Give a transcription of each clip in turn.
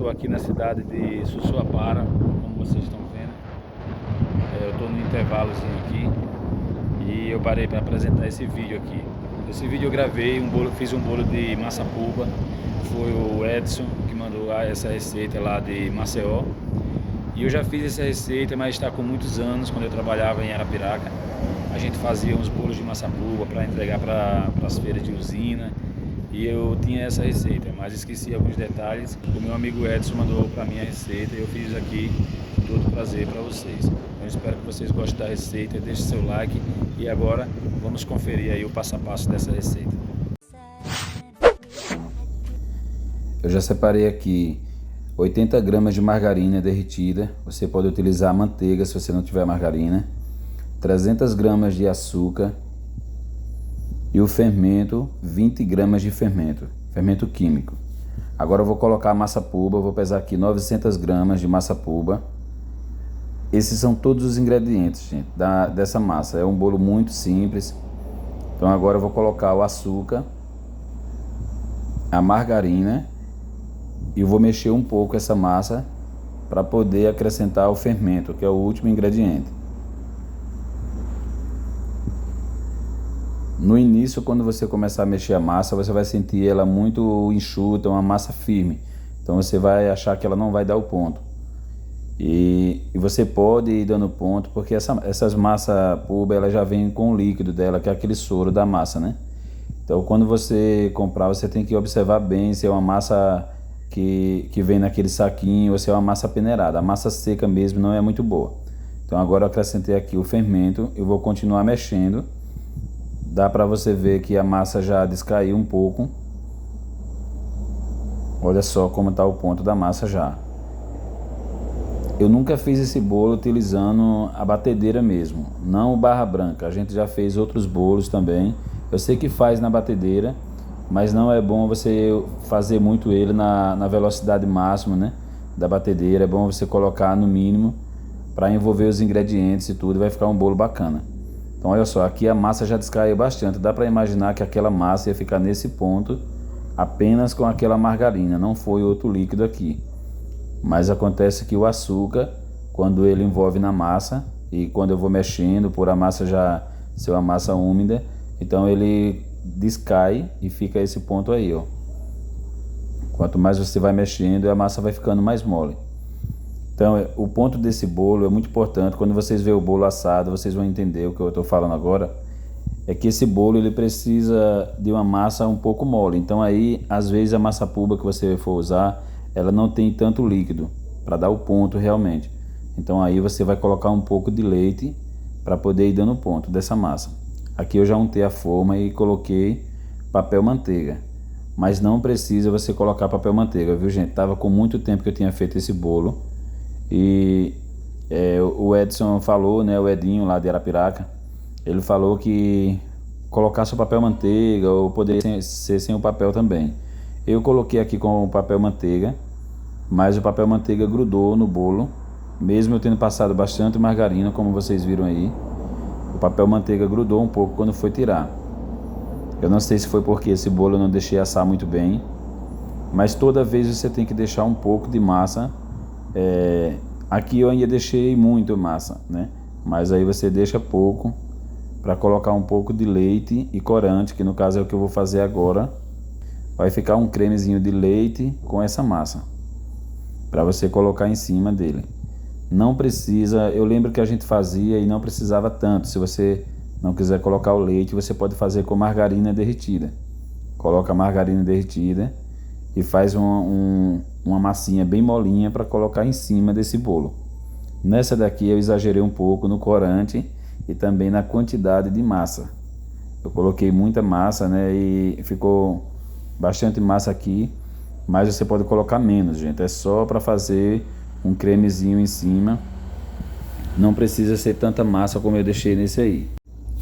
Estou aqui na cidade de Sussuapara, como vocês estão vendo. Eu estou no intervalozinho aqui e eu parei para apresentar esse vídeo aqui. Esse vídeo eu gravei fiz um bolo de massa polpa. Foi o Edson que mandou essa receita lá de Maceió. E eu já fiz essa receita, mas está com muitos anos, quando eu trabalhava em Arapiraca. A gente fazia uns bolos de massa polpa para entregar para as feiras de usina. E eu tinha essa receita, mas esqueci alguns detalhes. O meu amigo Edson mandou para mim a receita e eu fiz aqui com todo prazer para vocês. Então espero que vocês gostem da receita, deixe seu like e agora vamos conferir aí o passo a passo dessa receita. Eu já separei aqui 80 gramas de margarina derretida. Você pode utilizar manteiga se você não tiver margarina. 300 gramas de açúcar. E o fermento, 20 gramas de fermento químico. Agora eu vou colocar a massa polpa, eu vou pesar aqui 900 gramas de massa polpa. Esses são todos os ingredientes, gente, dessa massa. É um bolo muito simples. Então agora eu vou colocar o açúcar, a margarina e eu vou mexer um pouco essa massa para poder acrescentar o fermento, que é o último ingrediente. No início, quando você começar a mexer a massa, você vai sentir ela muito enxuta, uma massa firme. Então você vai achar que ela não vai dar o ponto. E você pode ir dando ponto, porque essas massas polpa, ela já vem com o líquido dela, que é aquele soro da massa, né? Então quando você comprar, você tem que observar bem se é uma massa que vem naquele saquinho ou se é uma massa peneirada. A massa seca mesmo não é muito boa. Então agora eu acrescentei aqui o fermento, eu vou continuar mexendo. Dá para você ver que a massa já descaiu um pouco. Olha só como está o ponto da massa já. Eu nunca fiz esse bolo utilizando a batedeira mesmo, não o barra branca. A gente já fez outros bolos também. Eu sei que faz na batedeira, mas não é bom você fazer muito ele na velocidade máxima, né, da batedeira. É bom você colocar no mínimo para envolver os ingredientes e tudo, vai ficar um bolo bacana. Então olha só, aqui a massa já descaiu bastante. Dá para imaginar que aquela massa ia ficar nesse ponto apenas com aquela margarina, não foi outro líquido aqui. Mas acontece que o açúcar, quando ele envolve na massa e quando eu vou mexendo, por a massa já ser uma massa úmida, então ele descai e fica esse ponto aí, ó. Quanto mais você vai mexendo, a massa vai ficando mais mole. Então, o ponto desse bolo é muito importante. Quando vocês verem o bolo assado, vocês vão entender o que eu estou falando agora. É que esse bolo ele precisa de uma massa um pouco mole. Então aí, às vezes a massa polpa que você for usar, ela não tem tanto líquido para dar o ponto realmente. Então aí você vai colocar um pouco de leite para poder ir dando ponto dessa massa. Aqui eu já untei a forma e coloquei papel manteiga. Mas não precisa você colocar papel manteiga, viu, gente? Tava com muito tempo que eu tinha feito esse bolo. E o Edson falou, né, o Edinho lá de Arapiraca, ele falou que colocasse o papel manteiga ou poderia ser sem o papel também. Eu coloquei aqui com o papel manteiga, mas o papel manteiga grudou no bolo, mesmo eu tendo passado bastante margarina, como vocês viram aí. O papel manteiga grudou um pouco quando foi tirar. Eu não sei se foi porque esse bolo eu não deixei assar muito bem, mas toda vez você tem que deixar um pouco de massa. Aqui eu ainda deixei muito massa, né? Mas aí você deixa pouco para colocar um pouco de leite e corante, que no caso é o que eu vou fazer agora. Vai ficar um cremezinho de leite com essa massa para você colocar em cima dele. Não precisa, eu lembro que a gente fazia e não precisava tanto. Se você não quiser colocar o leite, você pode fazer com margarina derretida. Coloca a margarina derretida e faz uma massinha bem molinha para colocar em cima desse bolo. Nessa daqui eu exagerei um pouco no corante e também na quantidade de massa. Eu coloquei muita massa, né, e ficou bastante massa aqui, mas você pode colocar menos, gente. É só para fazer um cremezinho em cima. Não precisa ser tanta massa como eu deixei nesse aí.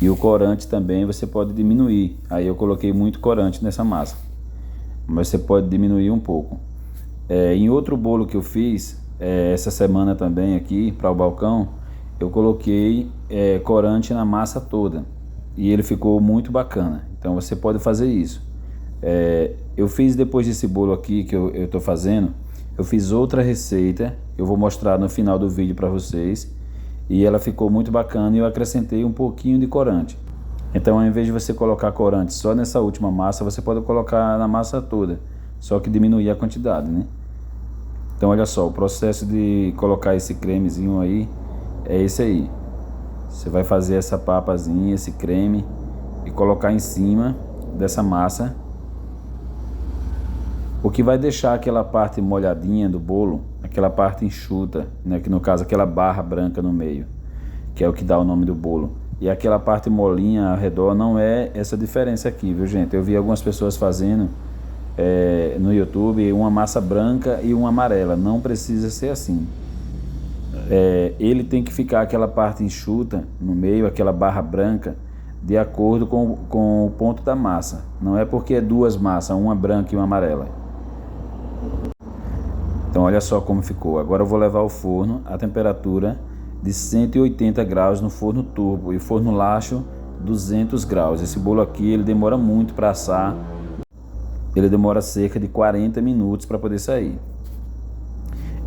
E o corante também você pode diminuir. Aí eu coloquei muito corante nessa massa, mas você pode diminuir um pouco. Em outro bolo que eu fiz essa semana também aqui para o balcão, eu coloquei corante na massa toda e ele ficou muito bacana. Então você pode fazer isso. Eu fiz depois desse bolo aqui que eu estou fazendo, eu fiz outra receita, eu vou mostrar no final do vídeo para vocês, e ela ficou muito bacana e eu acrescentei um pouquinho de corante. Então, ao invés de você colocar corante só nessa última massa, você pode colocar na massa toda, só que diminuir a quantidade, né? Então, olha só, o processo de colocar esse cremezinho aí é esse aí. Você vai fazer essa papazinha, esse creme, e colocar em cima dessa massa. O que vai deixar aquela parte molhadinha do bolo, aquela parte enxuta, né, que no caso aquela barra branca no meio, que é o que dá o nome do bolo. E aquela parte molinha ao redor não é essa diferença aqui, viu, gente? Eu vi algumas pessoas fazendo no YouTube uma massa branca e uma amarela. Não precisa ser assim. Ele tem que ficar aquela parte enxuta no meio, aquela barra branca, de acordo com o ponto da massa. Não é porque é duas massas, uma branca e uma amarela. Então olha só como ficou. Agora eu vou levar ao forno a temperatura de 180 graus no forno turbo e forno laxo 200 graus. Esse bolo aqui ele demora muito para assar. Ele demora cerca de 40 minutos para poder sair.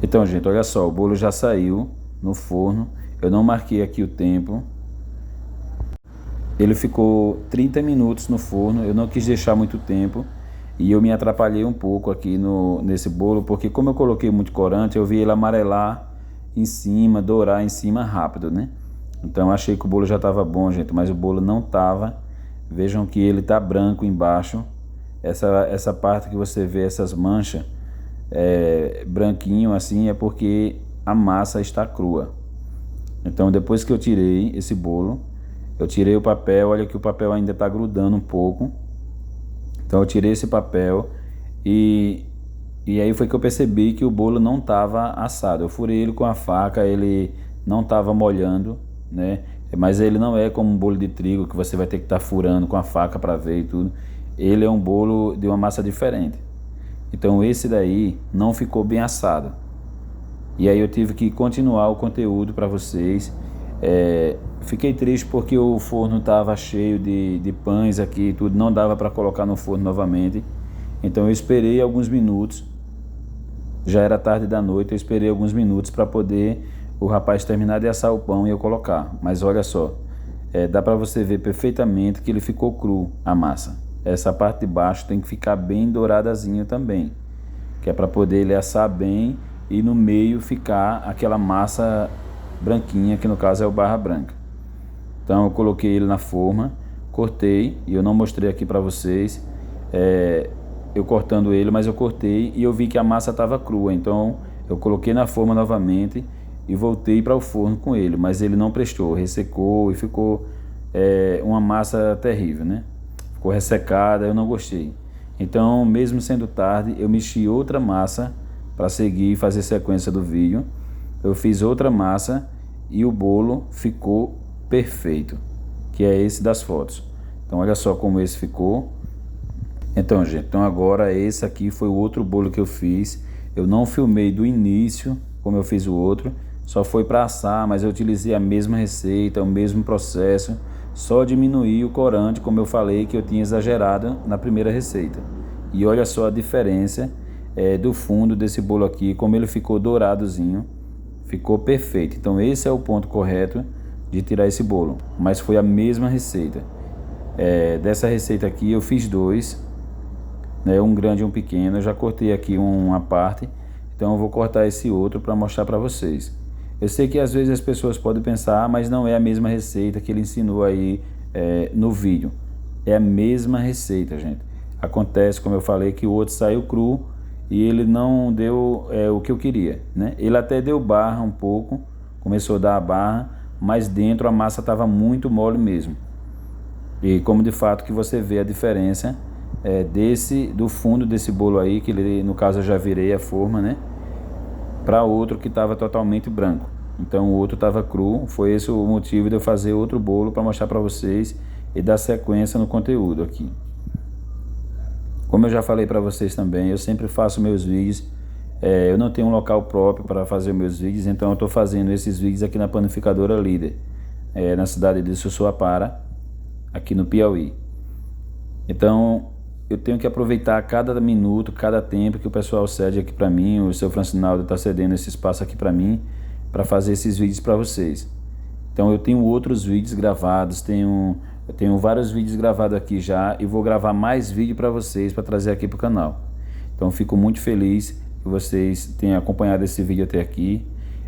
Então, gente, olha só, o bolo já saiu no forno. Eu não marquei aqui o tempo. Ele ficou 30 minutos no forno. Eu não quis deixar muito tempo. E eu me atrapalhei um pouco aqui nesse bolo, porque como eu coloquei muito corante, eu vi ele amarelar em cima, dourar em cima rápido, né? Então eu achei que o bolo já estava bom, gente, mas o bolo não estava. Vejam que ele tá branco embaixo. Essa parte que você vê, essas manchas branquinho assim, é porque a massa está crua. Então depois que eu tirei esse bolo, eu tirei o papel, olha que o papel ainda está grudando um pouco. Então eu tirei esse papel e aí foi que eu percebi que o bolo não estava assado. Eu furei ele com a faca, ele não estava molhando, né? Mas ele não é como um bolo de trigo que você vai ter que estar furando com a faca para ver e tudo. Ele é um bolo de uma massa diferente. Então esse daí não ficou bem assado. E aí eu tive que continuar o conteúdo para vocês. Fiquei triste porque o forno estava cheio de pães aqui e tudo. Não dava para colocar no forno novamente. Então eu esperei alguns minutos. Já era tarde da noite, eu esperei alguns minutos para poder o rapaz terminar de assar o pão e eu colocar. Mas olha só, dá para você ver perfeitamente que ele ficou cru, a massa. Essa parte de baixo tem que ficar bem douradazinha também, que é para poder ele assar bem e no meio ficar aquela massa branquinha, que no caso é o barra branca. Então eu coloquei ele na forma, cortei, e eu não mostrei aqui para vocês, eu cortando ele, mas eu cortei e eu vi que a massa estava crua, então eu coloquei na forma novamente e voltei para o forno com ele, mas ele não prestou, ressecou e ficou uma massa terrível, né? Ficou ressecada, eu não gostei. Então, mesmo sendo tarde, eu mexi outra massa para seguir e fazer sequência do vídeo. Eu fiz outra massa e o bolo ficou perfeito, que é esse das fotos. Então, olha só como esse ficou. Então, gente, agora esse aqui foi o outro bolo que eu fiz. Eu não filmei do início, como eu fiz o outro, só foi para assar, mas eu utilizei a mesma receita, o mesmo processo, só diminuí o corante, como eu falei que eu tinha exagerado na primeira receita. E olha só a diferença do fundo desse bolo aqui, como ele ficou douradozinho, ficou perfeito. Então esse é o ponto correto de tirar esse bolo, mas foi a mesma receita. Dessa receita aqui eu fiz dois, né, um grande e um pequeno. Eu já cortei aqui uma parte, então eu vou cortar esse outro para mostrar para vocês. Eu sei que às vezes as pessoas podem pensar, mas não é a mesma receita que ele ensinou aí no vídeo. É a mesma receita, gente. Acontece, como eu falei, que o outro saiu cru e ele não deu o que eu queria, né? Ele até deu barra um pouco, começou a dar a barra, mas dentro a massa estava muito mole mesmo. E como de fato que você vê a diferença do fundo desse bolo aí, que ele, no caso eu já virei a forma, né? Para outro que estava totalmente branco. Então o outro estava cru. Foi esse o motivo de eu fazer outro bolo para mostrar para vocês e dar sequência no conteúdo aqui. Como eu já falei para vocês também, eu sempre faço meus vídeos. Eu não tenho um local próprio para fazer meus vídeos, então eu estou fazendo esses vídeos aqui na panificadora Líder, na cidade de Sussuapara, aqui no Piauí. Então eu tenho que aproveitar cada minuto, cada tempo que o pessoal cede aqui para mim, o seu Francinaldo está cedendo esse espaço aqui para mim, para fazer esses vídeos para vocês. Então eu tenho outros vídeos gravados, eu tenho vários vídeos gravados aqui já e vou gravar mais vídeo para vocês, para trazer aqui para o canal. Então fico muito feliz que vocês tenham acompanhado esse vídeo até aqui.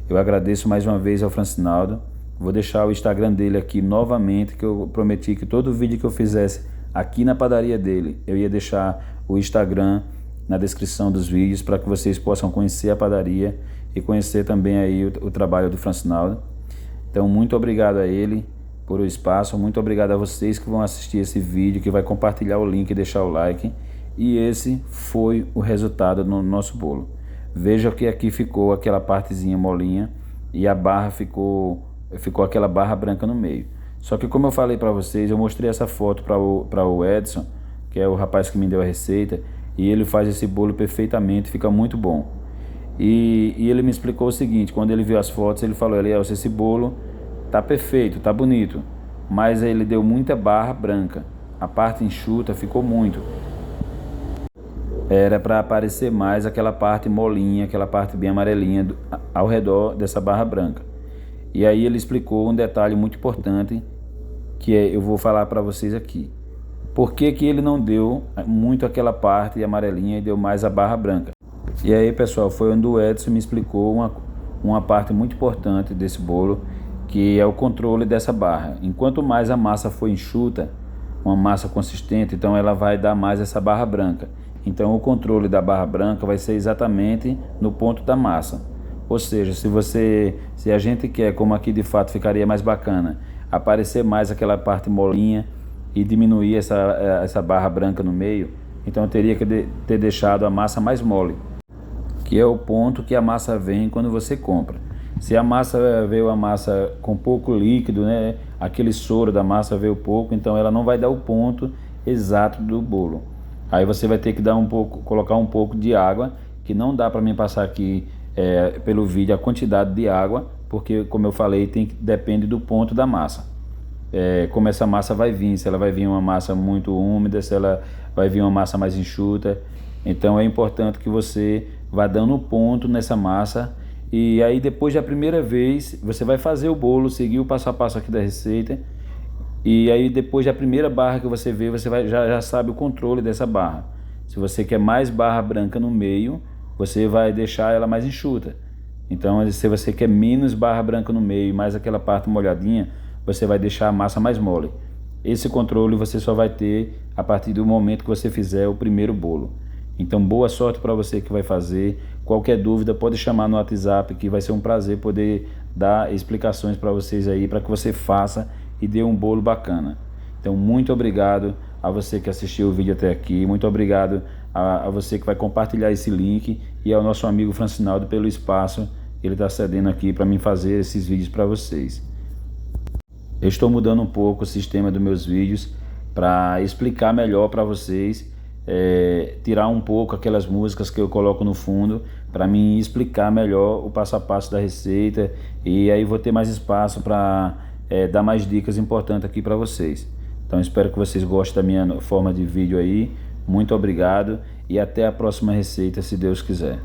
Eu agradeço mais uma vez ao Francinaldo. Vou deixar o Instagram dele aqui novamente, que eu prometi que todo vídeo que eu fizesse aqui na padaria dele, eu ia deixar o Instagram na descrição dos vídeos para que vocês possam conhecer a padaria e conhecer também aí o trabalho do Francinaldo. Então muito obrigado a ele por o espaço, muito obrigado a vocês que vão assistir esse vídeo, que vai compartilhar o link e deixar o like. E esse foi o resultado do nosso bolo. Veja que aqui ficou aquela partezinha molinha e a barra ficou aquela barra branca no meio. Só que como eu falei para vocês, eu mostrei essa foto para o Edson, que é o rapaz que me deu a receita, e ele faz esse bolo perfeitamente, fica muito bom. E ele me explicou o seguinte: quando ele viu as fotos, ele falou: Elielson, esse bolo tá perfeito, tá bonito, mas ele deu muita barra branca, a parte enxuta ficou muito. Era para aparecer mais aquela parte molinha, aquela parte bem amarelinha ao redor dessa barra branca. E aí ele explicou um detalhe muito importante, que eu vou falar para vocês aqui. Por que que ele não deu muito aquela parte amarelinha e deu mais a barra branca? E aí, pessoal, foi onde o Edson me explicou uma parte muito importante desse bolo, que é o controle dessa barra. Enquanto mais a massa for enxuta, uma massa consistente, então ela vai dar mais essa barra branca. Então o controle da barra branca vai ser exatamente no ponto da massa. Ou seja, se a gente quer, como aqui de fato ficaria mais bacana, aparecer mais aquela parte molinha e diminuir essa barra branca no meio, então eu teria que ter deixado a massa mais mole, que é o ponto que a massa vem quando você compra. Se a massa veio a massa com pouco líquido, né, aquele soro da massa veio pouco, então ela não vai dar o ponto exato do bolo. Aí você vai ter que colocar um pouco de água, que não dá para mim passar aqui pelo vídeo a quantidade de água, porque como eu falei, depende do ponto da massa. Como essa massa vai vir, se ela vai vir uma massa muito úmida, se ela vai vir uma massa mais enxuta. Então é importante que você vá dando ponto nessa massa. E aí depois da primeira vez, você vai fazer o bolo, seguir o passo a passo aqui da receita. E aí depois da primeira barra que você vê, você já sabe o controle dessa barra. Se você quer mais barra branca no meio, você vai deixar ela mais enxuta. Então se você quer menos barra branca no meio e mais aquela parte molhadinha, você vai deixar a massa mais mole. Esse controle você só vai ter a partir do momento que você fizer o primeiro bolo. Então boa sorte para você que vai fazer. Qualquer dúvida pode chamar no WhatsApp, que vai ser um prazer poder dar explicações para vocês aí, para que você faça e dê um bolo bacana. Então muito obrigado a você que assistiu o vídeo até aqui, muito obrigado a você que vai compartilhar esse link, e ao nosso amigo Francinaldo pelo espaço que ele está cedendo aqui para mim fazer esses vídeos para vocês. Eu estou mudando um pouco o sistema dos meus vídeos para explicar melhor para vocês, tirar um pouco aquelas músicas que eu coloco no fundo para mim explicar melhor o passo a passo da receita, e aí vou ter mais espaço para dar mais dicas importantes aqui para vocês. Então espero que vocês gostem da minha forma de vídeo aí. Muito obrigado e até a próxima receita, se Deus quiser.